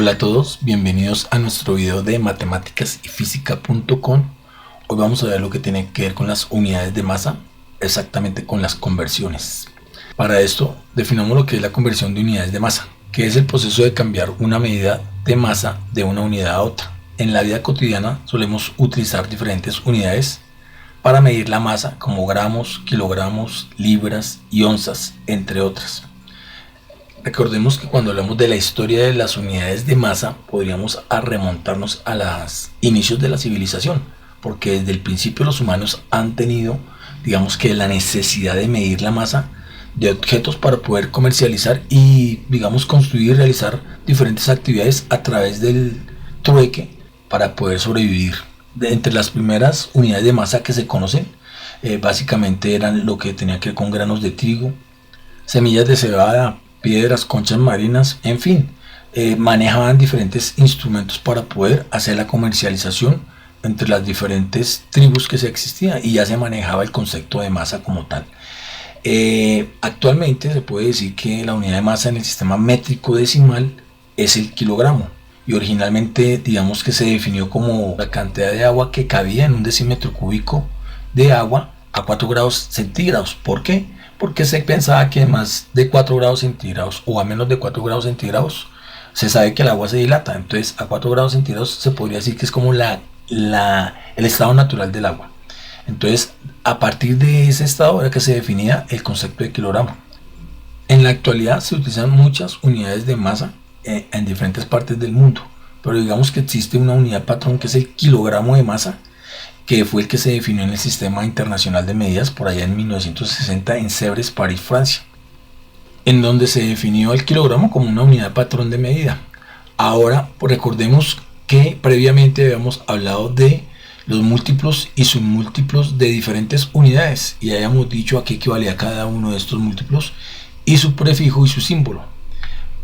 Hola a todos, bienvenidos a nuestro video de matemáticasyfísica.com. Hoy vamos a ver lo que tiene que ver con las unidades de masa, exactamente con las conversiones. Para esto, definamos lo que es la conversión de unidades de masa, que es el proceso de cambiar una medida de masa de una unidad a otra. En la vida cotidiana solemos utilizar diferentes unidades para medir la masa, como gramos, kilogramos, libras y onzas, entre otras. Recordemos que cuando hablamos de la historia de las unidades de masa, podríamos remontarnos a los inicios de la civilización, porque desde el principio los humanos han tenido, digamos que la necesidad de medir la masa de objetos para poder comercializar y, digamos, construir y realizar diferentes actividades a través del trueque para poder sobrevivir. Entre las primeras unidades de masa que se conocen, básicamente eran lo que tenía que ver con granos de trigo, semillas de cebada, piedras, conchas marinas, en fin, manejaban diferentes instrumentos para poder hacer la comercialización entre las diferentes tribus que se existían y ya se manejaba el concepto de masa como tal. Actualmente se puede decir que la unidad de masa en el sistema métrico decimal es el kilogramo, y originalmente digamos que se definió como la cantidad de agua que cabía en un decímetro cúbico de agua a 4 grados centígrados. ¿Por qué? Porque se pensaba que más de 4 grados centígrados o a menos de 4 grados centígrados se sabe que el agua se dilata. Entonces a 4 grados centígrados se podría decir que es como el estado natural del agua. Entonces a partir de ese estado era que se definía el concepto de kilogramo. En la actualidad se utilizan muchas unidades de masa en diferentes partes del mundo, pero digamos que existe una unidad patrón que es el kilogramo de masa, que fue el que se definió en el Sistema Internacional de Medidas por allá en 1960 en Sèvres, París, Francia, en donde se definió el kilogramo como una unidad patrón de medida. Ahora, pues recordemos que previamente habíamos hablado de los múltiplos y submúltiplos de diferentes unidades y habíamos dicho a qué equivalía cada uno de estos múltiplos y su prefijo y su símbolo.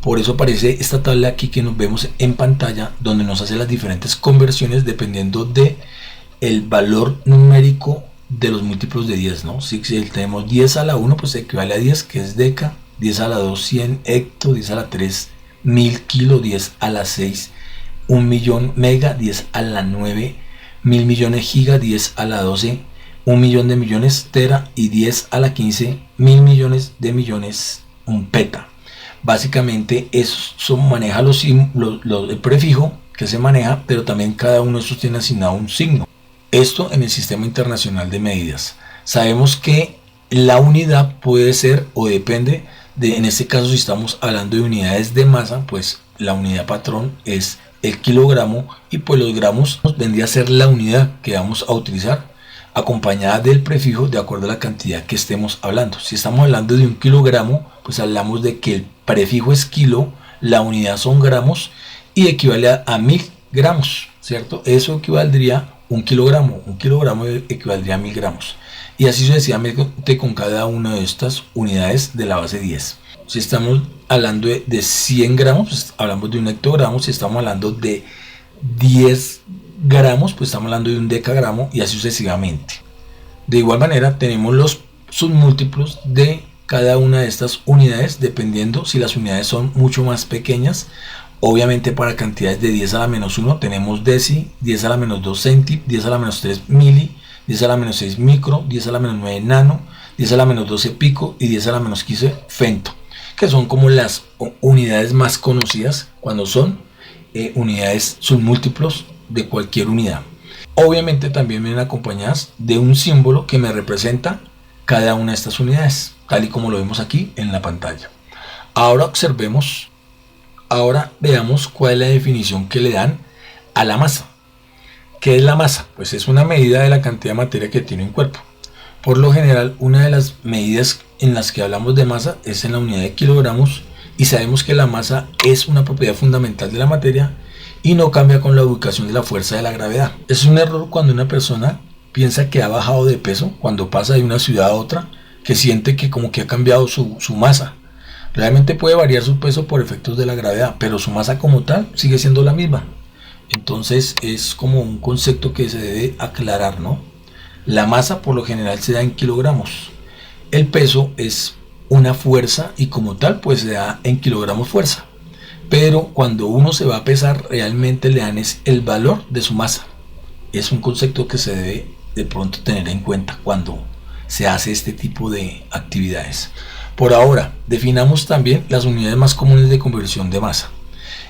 Por eso aparece esta tabla aquí que nos vemos en pantalla, donde nos hace las diferentes conversiones dependiendo de el valor numérico de los múltiplos de 10, ¿no? Si tenemos 10 a la 1, pues equivale a 10, que es deca, 10 a la 2, 100 hecto, 10 a la 3, 1000 kilo, 10 a la 6, 1 millón mega, 10 a la 9, 1000 millones giga, 10 a la 12, 1 millón de millones tera y 10 a la 15, 1000 millones de millones, un peta. Básicamente eso maneja el prefijo que se maneja, pero también cada uno de estos tiene asignado un signo. Esto en el Sistema Internacional de Medidas. Sabemos que la unidad puede ser o depende de, en este caso si estamos hablando de unidades de masa, pues la unidad patrón es el kilogramo y pues los gramos vendría a ser la unidad que vamos a utilizar acompañada del prefijo de acuerdo a la cantidad que estemos hablando. Si estamos hablando de un kilogramo, pues hablamos de que el prefijo es kilo, la unidad son gramos y equivale a 1000 gramos, ¿cierto? Eso equivaldría a un kilogramo equivaldría a 1000 gramos. Y así sucesivamente con cada una de estas unidades de la base 10. Si estamos hablando de 100 gramos, pues hablamos de un hectogramo. Si estamos hablando de 10 gramos, pues estamos hablando de un decagramo y así sucesivamente. De igual manera tenemos los submúltiplos de cada una de estas unidades dependiendo si las unidades son mucho más pequeñas. Obviamente para cantidades de 10 a la menos 1 tenemos deci, 10 a la menos 2 centi, 10 a la menos 3 mili, 10 a la menos 6 micro, 10 a la menos 9 nano, 10 a la menos 12 pico y 10 a la menos 15 femto, que son como las unidades más conocidas cuando son unidades submúltiplos de cualquier unidad. Obviamente también vienen acompañadas de un símbolo que me representa cada una de estas unidades, tal y como lo vemos aquí en la pantalla. Ahora veamos cuál es la definición que le dan a la masa. ¿Qué es la masa? Pues es una medida de la cantidad de materia que tiene un cuerpo. Por lo general, una de las medidas en las que hablamos de masa es en la unidad de kilogramos y sabemos que la masa es una propiedad fundamental de la materia y no cambia con la ubicación de la fuerza de la gravedad. Es un error cuando una persona piensa que ha bajado de peso cuando pasa de una ciudad a otra, que siente que como que ha cambiado su masa. Realmente puede variar su peso por efectos de la gravedad, pero su masa como tal sigue siendo la misma. Entonces es como un concepto que se debe aclarar, ¿no? La masa por lo general se da en kilogramos. El peso es una fuerza y como tal pues se da en kilogramos fuerza. pero cuando uno se va a pesar realmente le dan es el valor de su masa. Es un concepto que se debe de pronto tener en cuenta cuando se hace este tipo de actividades. Por ahora, definamos también las unidades más comunes de conversión de masa.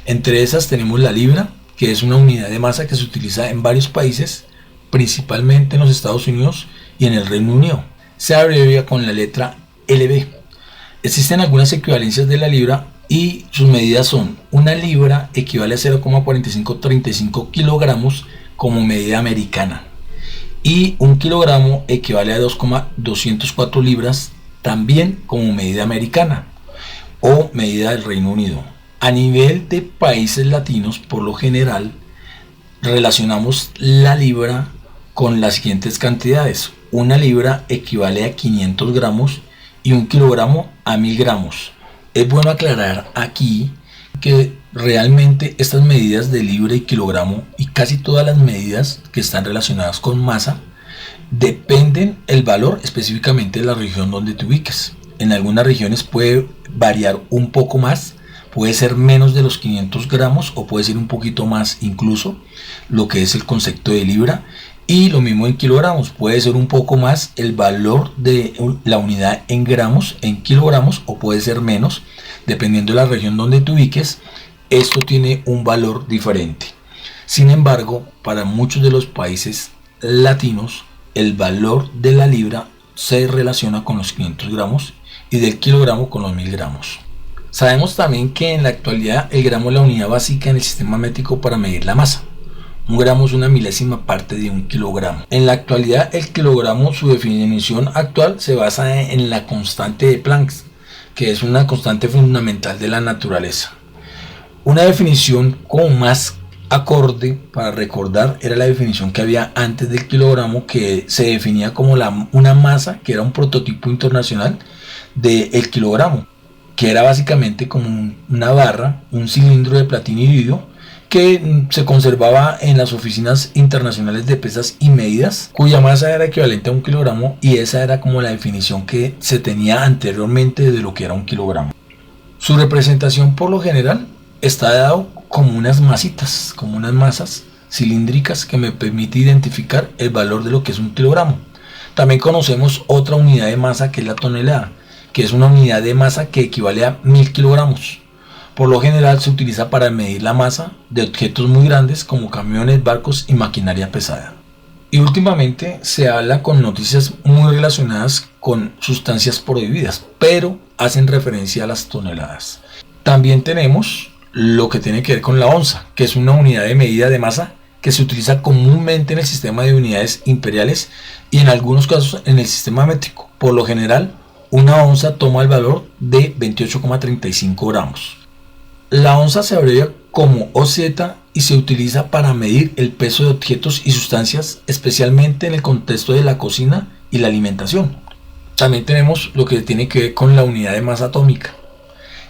Entre esas tenemos la libra, que es una unidad de masa que se utiliza en varios países, principalmente en los Estados Unidos y en el Reino Unido. Se abrevia con la letra LB. Existen algunas equivalencias de la libra y sus medidas son: una libra equivale a 0,4535 kilogramos como medida americana, y un kilogramo equivale a 2,204 libras también como medida americana o medida del Reino Unido. A nivel de países latinos, por lo general relacionamos la libra con las siguientes cantidades: una libra equivale a 500 gramos y un kilogramo a 1000 gramos. Es bueno aclarar aquí que realmente estas medidas de libra y kilogramo y casi todas las medidas que están relacionadas con masa dependen el valor específicamente de la región donde te ubiques. En algunas regiones puede variar un poco más, puede ser menos de los 500 gramos o puede ser un poquito más incluso lo que es el concepto de libra, y lo mismo en kilogramos, puede ser un poco más el valor de la unidad en gramos, en kilogramos, o puede ser menos dependiendo de la región donde te ubiques. Esto tiene un valor diferente. Sin embargo, para muchos de los países latinos el valor de la libra se relaciona con los 500 gramos y del kilogramo con los 1000 gramos. Sabemos también que en la actualidad el gramo es la unidad básica en el sistema métrico para medir la masa. Un gramo es una milésima parte de un kilogramo. En la actualidad el kilogramo, su definición actual se basa en la constante de Planck, que es una constante fundamental de la naturaleza. Una definición como más acorde para recordar era la definición que había antes del kilogramo, que se definía como una masa que era un prototipo internacional del kilogramo, que era básicamente como una barra, un cilindro de platino iridio que se conservaba en las oficinas internacionales de pesas y medidas, cuya masa era equivalente a un kilogramo, y esa era como la definición que se tenía anteriormente de lo que era un kilogramo. Su representación por lo general está dado como unas masitas, como unas masas cilíndricas que me permite identificar el valor de lo que es un kilogramo. También conocemos otra unidad de masa que es la tonelada, que es una unidad de masa que equivale a 1000 kilogramos. Por lo general se utiliza para medir la masa de objetos muy grandes como camiones, barcos y maquinaria pesada. Y últimamente se habla con noticias muy relacionadas con sustancias prohibidas, pero hacen referencia a las toneladas. También tenemos lo que tiene que ver con la onza, que es una unidad de medida de masa que se utiliza comúnmente en el sistema de unidades imperiales y en algunos casos en el sistema métrico. Por lo general, una onza toma el valor de 28,35 gramos. La onza se abrevia como OZ y se utiliza para medir el peso de objetos y sustancias, especialmente en el contexto de la cocina y la alimentación. También tenemos lo que tiene que ver con la unidad de masa atómica.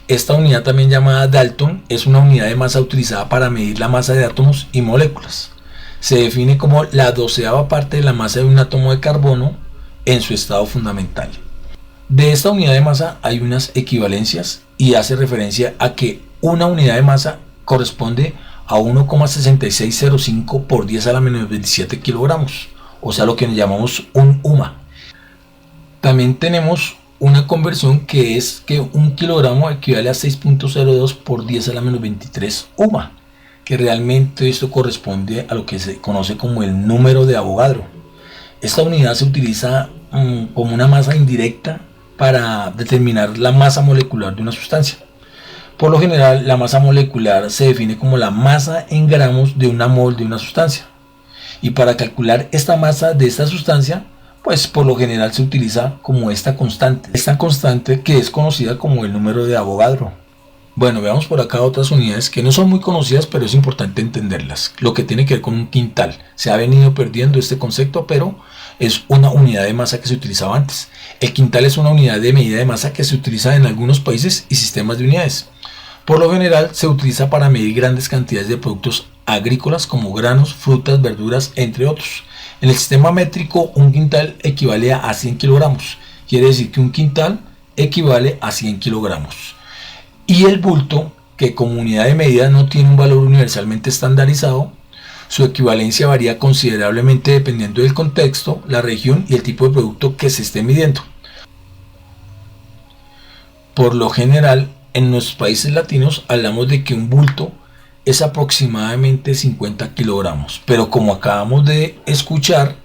Esta unidad, también llamada Dalton, es una unidad de masa utilizada para medir la masa de átomos y moléculas. Se define como la 12ª parte de la masa de un átomo de carbono en su estado fundamental. De esta unidad de masa hay unas equivalencias y hace referencia a que una unidad de masa corresponde a 1,6605 por 10 a la menos 27 kilogramos, o sea, lo que llamamos un UMA. También tenemos una conversión que es que un kilogramo equivale a 6.02 por 10 a la menos 23 UMA, que realmente esto corresponde a lo que se conoce como el número de Avogadro. Esta unidad se utiliza como una masa indirecta para determinar la masa molecular de una sustancia. Por lo general, la masa molecular se define como la masa en gramos de una mol de una sustancia. Y para calcular esta masa de esta sustancia, pues por lo general se utiliza como esta constante que es conocida como el número de Avogadro. Bueno, veamos por acá otras unidades que no son muy conocidas, pero es importante entenderlas. Lo que tiene que ver con un quintal. Se ha venido perdiendo este concepto, pero es una unidad de masa que se utilizaba antes. El quintal es una unidad de medida de masa que se utiliza en algunos países y sistemas de unidades. Por lo general se utiliza para medir grandes cantidades de productos agrícolas como granos, frutas, verduras, entre otros. En el sistema métrico, un quintal equivale a 100 kilogramos. Quiere decir que un quintal equivale a 100 kilogramos. Y el bulto, que como unidad de medida no tiene un valor universalmente estandarizado, su equivalencia varía considerablemente dependiendo del contexto, la región y el tipo de producto que se esté midiendo. Por lo general, en nuestros países latinos hablamos de que un bulto es aproximadamente 50 kilogramos, pero como acabamos de escuchar,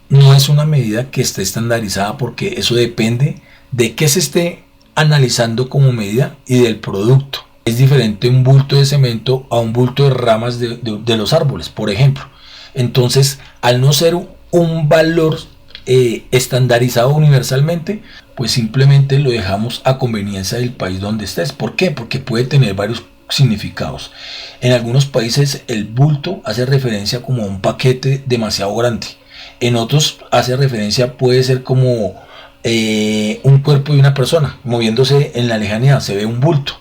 no es una medida que esté estandarizada porque eso depende de qué se esté analizando como medida y del producto. Es diferente un bulto de cemento a un bulto de ramas de los árboles, por ejemplo. Entonces, al no ser un valor estandarizado universalmente, pues simplemente lo dejamos a conveniencia del país donde estés. ¿Por qué? Porque puede tener varios significados. En algunos países el bulto hace referencia como a un paquete demasiado grande. En otros hace referencia, puede ser como un cuerpo de una persona moviéndose en la lejanía, se ve un bulto.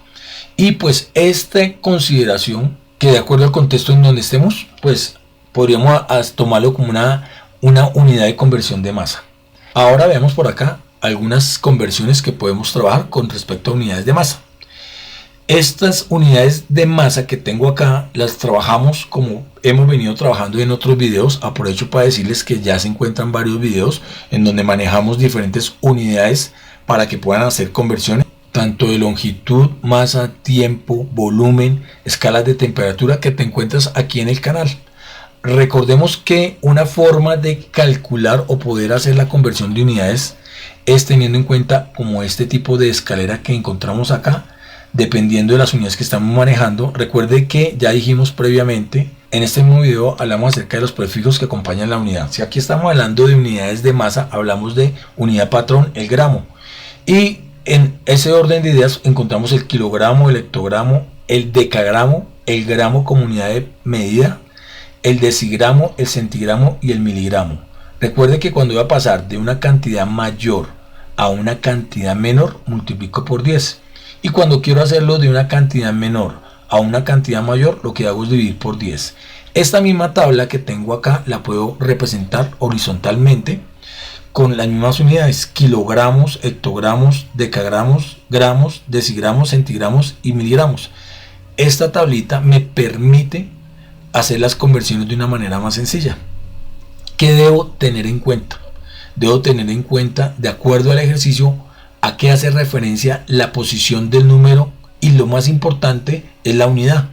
Y pues esta consideración, que de acuerdo al contexto en donde estemos, pues podríamos tomarlo como una unidad de conversión de masa. Ahora veamos por acá algunas conversiones que podemos trabajar con respecto a unidades de masa. Estas unidades de masa que tengo acá las trabajamos como hemos venido trabajando en otros videos. Aprovecho para decirles que ya se encuentran varios videos en donde manejamos diferentes unidades para que puedan hacer conversiones tanto de longitud, masa, tiempo, volumen, escalas de temperatura que te encuentras aquí en el canal. Recordemos que una forma de calcular o poder hacer la conversión de unidades es teniendo en cuenta como este tipo de escalera que encontramos acá, dependiendo de las unidades que estamos manejando. Recuerde que ya dijimos previamente, en este mismo video hablamos acerca de los prefijos que acompañan la unidad. Si aquí estamos hablando de unidades de masa, hablamos de unidad patrón, el gramo. Y en ese orden de ideas encontramos el kilogramo, el hectogramo, el decagramo, el gramo como unidad de medida, el decigramo, el centigramo y el miligramo. Recuerde que cuando voy a pasar de una cantidad mayor a una cantidad menor, multiplico por 10. Y cuando quiero hacerlo de una cantidad menor a una cantidad mayor, lo que hago es dividir por 10. Esta misma tabla que tengo acá la puedo representar horizontalmente con las mismas unidades: kilogramos, hectogramos, decagramos, gramos, decigramos, centigramos y miligramos. Esta tablita me permite hacer las conversiones de una manera más sencilla. ¿Qué debo tener en cuenta? Debo tener en cuenta, de acuerdo al ejercicio, a qué hace referencia la posición del número, y lo más importante es la unidad.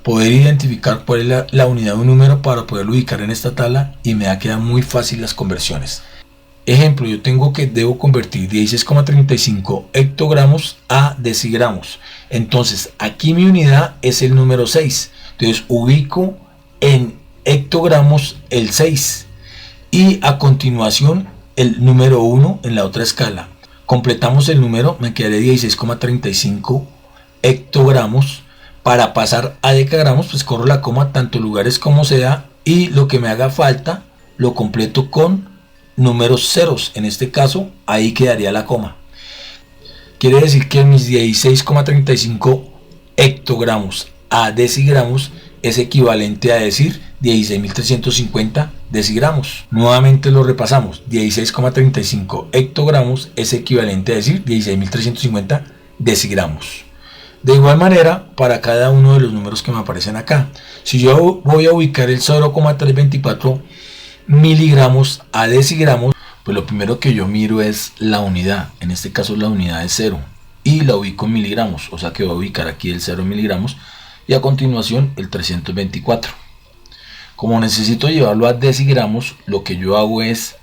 Poder identificar cuál es la unidad de un número para poderlo ubicar en esta tabla, y me va a quedar muy fácil las conversiones. Ejemplo, yo tengo que debo convertir 16,35 hectogramos a decigramos. Entonces aquí mi unidad es el número 6. Entonces ubico en hectogramos el 6 y a continuación el número 1 en la otra escala. Completamos el número, me quedaré 16,35 hectogramos. Para pasar a decagramos, pues corro la coma tanto lugares como sea, y lo que me haga falta lo completo con números ceros. En este caso ahí quedaría la coma. Quiere decir que mis 16,35 hectogramos a decigramos es equivalente a decir 16.350 decigramos. Nuevamente lo repasamos: 16,35 hectogramos es equivalente a decir 16.350 decigramos. De igual manera para cada uno de los números que me aparecen acá. Si yo voy a ubicar el 0,324 miligramos a decigramos, pues lo primero que yo miro es la unidad. En este caso la unidad es 0 y la ubico en miligramos, o sea que voy a ubicar aquí el 0 miligramos y a continuación el 324. Como necesito llevarlo a decigramos, lo que yo hago es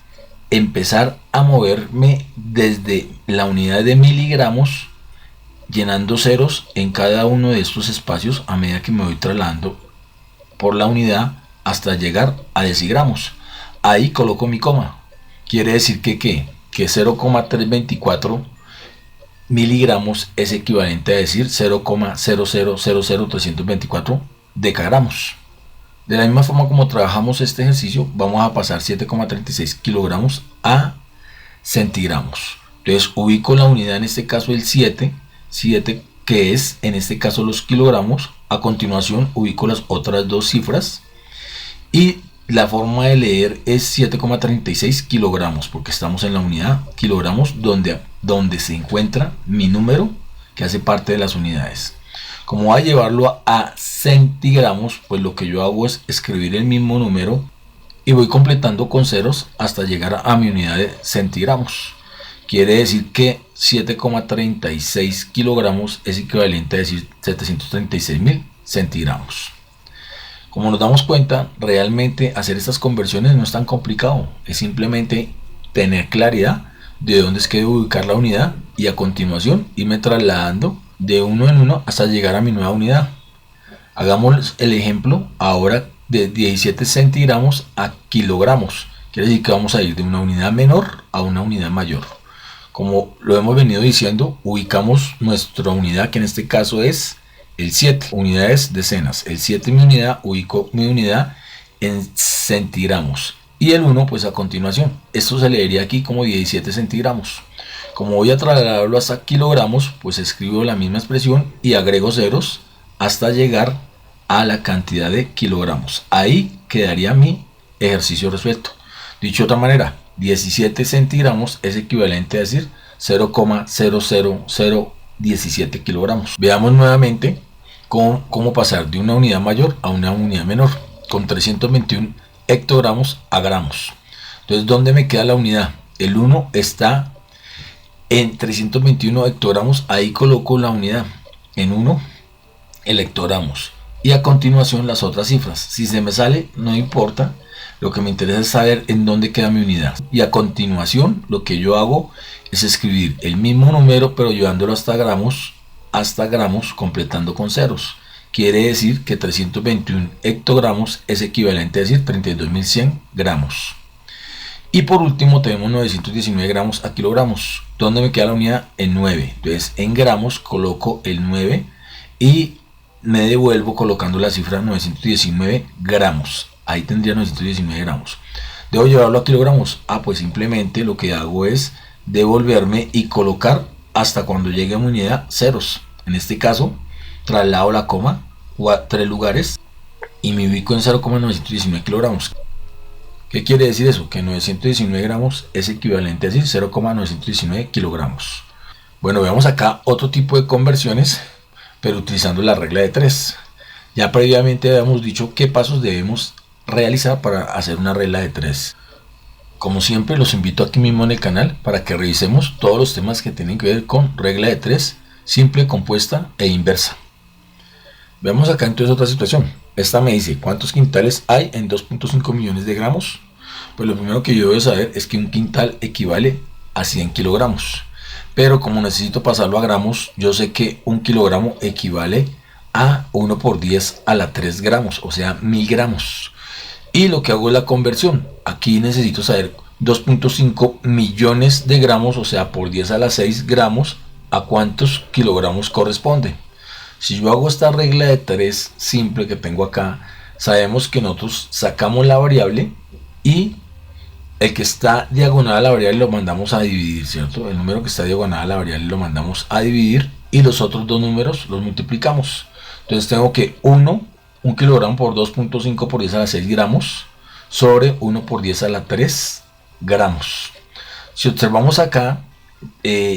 empezar a moverme desde la unidad de miligramos, llenando ceros en cada uno de estos espacios a medida que me voy trasladando por la unidad hasta llegar a decigramos. Ahí coloco mi coma. Quiere decir que 0,324 miligramos es equivalente a decir 0,0000324 decagramos. De la misma forma como trabajamos este ejercicio, vamos a pasar 7,36 kilogramos a centigramos. Entonces ubico la unidad, en este caso el 7 que es en este caso los kilogramos. A continuación ubico las otras dos cifras y la forma de leer es 7,36 kilogramos porque estamos en la unidad kilogramos donde se encuentra mi número que hace parte de las unidades. Como voy a llevarlo a centigramos, pues lo que yo hago es escribir el mismo número y voy completando con ceros hasta llegar a mi unidad de centigramos. Quiere decir que 7,36 kilogramos es equivalente a decir 736.000 centigramos. Como nos damos cuenta, realmente hacer estas conversiones no es tan complicado, es simplemente tener claridad de dónde es que debo ubicar la unidad y a continuación irme trasladando de uno en uno hasta llegar a mi nueva unidad. Hagamos el ejemplo ahora de 17 centigramos a kilogramos. Quiere decir que vamos a ir de una unidad menor a una unidad mayor. Como lo hemos venido diciendo, ubicamos nuestra unidad, que en este caso es el 7, unidades decenas. El 7 mi unidad, ubico mi unidad en centigramos. Y el 1 pues a continuación. Esto se leería aquí como 17 centigramos. Como voy a trasladarlo hasta kilogramos, pues escribo la misma expresión y agrego ceros hasta llegar a la cantidad de kilogramos. Ahí quedaría mi ejercicio resuelto. Dicho de otra manera, 17 centigramos es equivalente a decir 0,00017 kilogramos. Veamos nuevamente cómo pasar de una unidad mayor a una unidad menor con 321 hectogramos a gramos. Entonces, ¿dónde me queda la unidad? El 1 está en 321 hectogramos, ahí coloco la unidad en 1 hectogramos y a continuación las otras cifras. Si se me sale, no importa, lo que me interesa es saber en dónde queda mi unidad. Y a continuación lo que yo hago es escribir el mismo número pero llevándolo hasta gramos, completando con ceros. Quiere decir que 321 hectogramos es equivalente a decir 32.100 gramos. Y por último tenemos 919 gramos a kilogramos. ¿Dónde me queda la unidad? En 9. Entonces en gramos coloco el 9 y me devuelvo colocando la cifra 919 gramos. Ahí tendría 919 gramos. ¿Debo llevarlo a kilogramos? Pues simplemente lo que hago es devolverme y colocar hasta cuando llegue a mi unidad ceros. En este caso traslado la coma a 3 lugares y me ubico en 0,919 kilogramos. ¿Qué quiere decir eso? Que 919 gramos es equivalente a decir 0,919 kilogramos. Bueno, veamos acá otro tipo de conversiones, pero utilizando la regla de 3. Ya previamente habíamos dicho qué pasos debemos realizar para hacer una regla de 3. Como siempre, los invito aquí mismo en el canal para que revisemos todos los temas que tienen que ver con regla de 3, simple, compuesta e inversa. Veamos acá entonces otra situación. Esta me dice cuántos quintales hay en 2.5 millones de gramos. Pues lo primero que yo debo saber es que un quintal equivale a 100 kilogramos. Pero como necesito pasarlo a gramos, yo sé que un kilogramo equivale a 1 por 10 a la 3 gramos, o sea 1000 gramos. Y lo que hago es la conversión. Aquí necesito saber 2.5 millones de gramos, o sea por 10 a la 6 gramos, a cuántos kilogramos corresponde. Si yo hago esta regla de 3 simple que tengo acá, sabemos que nosotros sacamos la variable y el que está diagonal a la variable lo mandamos a dividir, ¿cierto? El número que está diagonal a la variable lo mandamos a dividir y los otros dos números los multiplicamos. Entonces tengo que 1 kilogramo por 2.5 por 10 a la 6 gramos sobre 1 por 10 a la 3 gramos. Si observamos acá,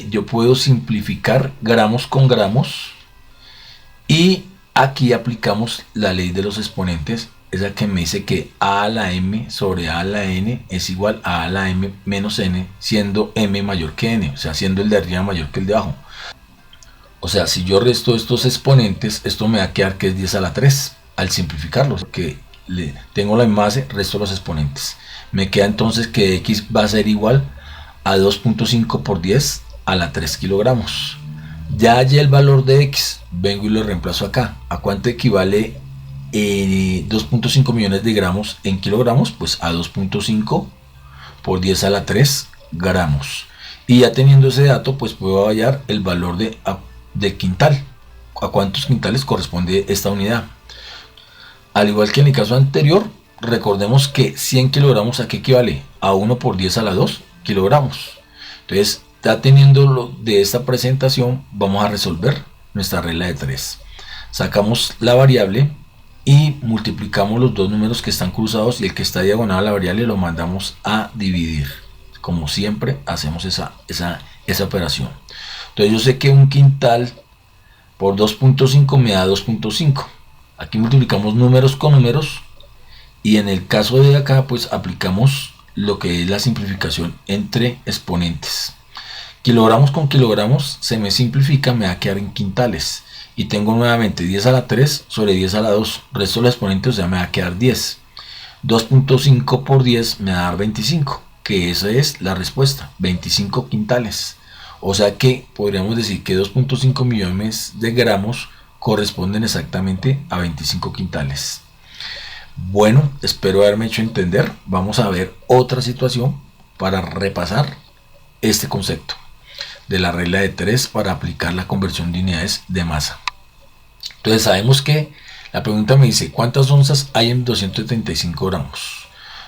yo puedo simplificar gramos con gramos. Y aquí aplicamos la ley de los exponentes, esa que me dice que a a la m sobre a a la n es igual a la m menos n, siendo m mayor que n, o sea, siendo el de arriba mayor que el de abajo. O sea, si yo resto estos exponentes, esto me va a quedar que es 10 a la 3, al simplificarlos, que tengo la misma base, resto los exponentes. Me queda entonces que x va a ser igual a 2.5 por 10 a la 3 kilogramos. Ya hallé el valor de x, vengo y lo reemplazo acá. ¿A cuánto equivale 2.5 millones de gramos en kilogramos? Pues a 2.5 por 10 a la 3 gramos. Y ya teniendo ese dato, pues puedo hallar el valor de quintal. ¿A cuántos quintales corresponde esta unidad? Al igual que en el caso anterior, recordemos que 100 kilogramos ¿a qué equivale? A 1 por 10 a la 2 kilogramos. Entonces, ya teniendo de esta presentación, vamos a resolver nuestra regla de 3. Sacamos la variable y multiplicamos los dos números que están cruzados y el que está diagonal a la variable lo mandamos a dividir. Como siempre hacemos esa operación. Entonces yo sé que un quintal por 2.5 me da 2.5. Aquí multiplicamos números con números y en el caso de acá pues aplicamos lo que es la simplificación entre exponentes. Kilogramos con kilogramos se me simplifica, me va a quedar en quintales. Y tengo nuevamente 10 a la 3 sobre 10 a la 2. Resto de los exponentes, o sea, me va a quedar 10. 2.5 por 10 me va a dar 25. Que esa es la respuesta, 25 quintales. O sea que podríamos decir que 2.5 millones de gramos corresponden exactamente a 25 quintales. Bueno, espero haberme hecho entender. Vamos a ver otra situación para repasar este concepto de la regla de 3 para aplicar la conversión de unidades de masa. Entonces sabemos que la pregunta me dice ¿cuántas onzas hay en 275 gramos?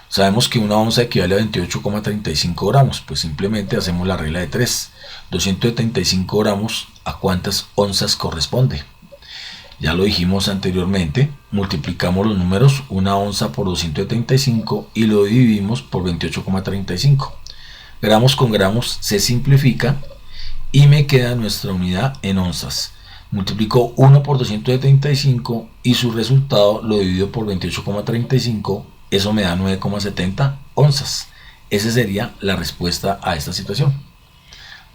Sabemos que una onza equivale a 28,35 gramos, pues simplemente hacemos la regla de 3. 275 gramos, ¿a cuántas onzas corresponde? Ya lo dijimos anteriormente, multiplicamos los números, una onza por 275 y lo dividimos por 28,35. Gramos con gramos se simplifica y me queda nuestra unidad en onzas. Multiplico 1 por 275 y su resultado lo divido por 28,35, eso me da 9,70 onzas. Esa sería la respuesta a esta situación.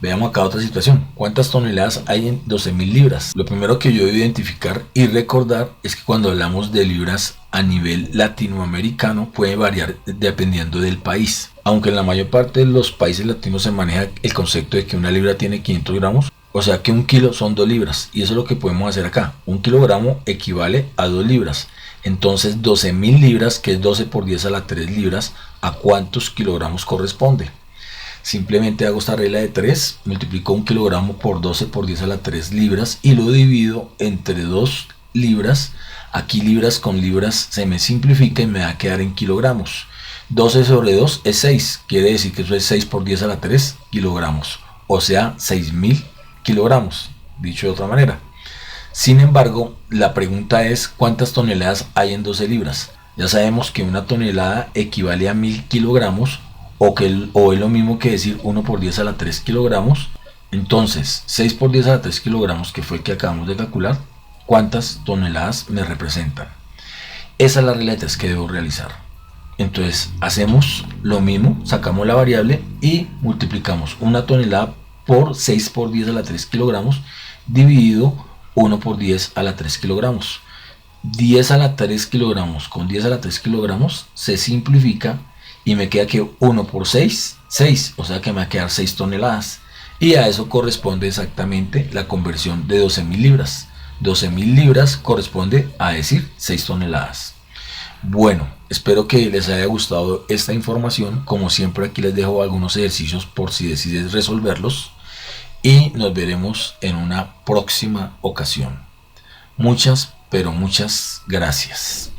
Veamos acá otra situación. ¿Cuántas toneladas hay en 12.000 libras? Lo primero que yo debo identificar y recordar es que cuando hablamos de libras a nivel latinoamericano puede variar dependiendo del país. Aunque en la mayor parte de los países latinos se maneja el concepto de que una libra tiene 500 gramos, o sea que un kilo son 2 libras. Y eso es lo que podemos hacer acá. Un kilogramo equivale a 2 libras. Entonces 12.000 libras, que es 12 por 10 a la 3 libras, ¿a cuántos kilogramos corresponde? Simplemente hago esta regla de 3, multiplico un kilogramo por 12 por 10 a la 3 libras y lo divido entre 2 libras. Aquí libras con libras se me simplifica y me va a quedar en kilogramos. 12 sobre 2 es 6, quiere decir que eso es 6 por 10 a la 3 kilogramos, o sea 6.000 kilogramos, dicho de otra manera. Sin embargo, la pregunta es ¿cuántas toneladas hay en 12 libras? Ya sabemos que una tonelada equivale a 1000 kilogramos, o es lo mismo que decir 1 por 10 a la 3 kilogramos. Entonces 6 por 10 a la 3 kilogramos, que fue el que acabamos de calcular, ¿cuántas toneladas me representan? Esa es la regla de 3 que debo realizar. Entonces hacemos lo mismo, sacamos la variable y multiplicamos una tonelada por 6 por 10 a la 3 kilogramos dividido 1 por 10 a la 3 kilogramos. 10 a la 3 kilogramos con 10 a la 3 kilogramos se simplifica y me queda que 1 por 6, 6, o sea que me va a quedar 6 toneladas. Y a eso corresponde exactamente la conversión de 12.000 libras. 12.000 libras corresponde a decir 6 toneladas. Bueno, espero que les haya gustado esta información. Como siempre, aquí les dejo algunos ejercicios por si decides resolverlos. Y nos veremos en una próxima ocasión. Muchas, pero muchas gracias.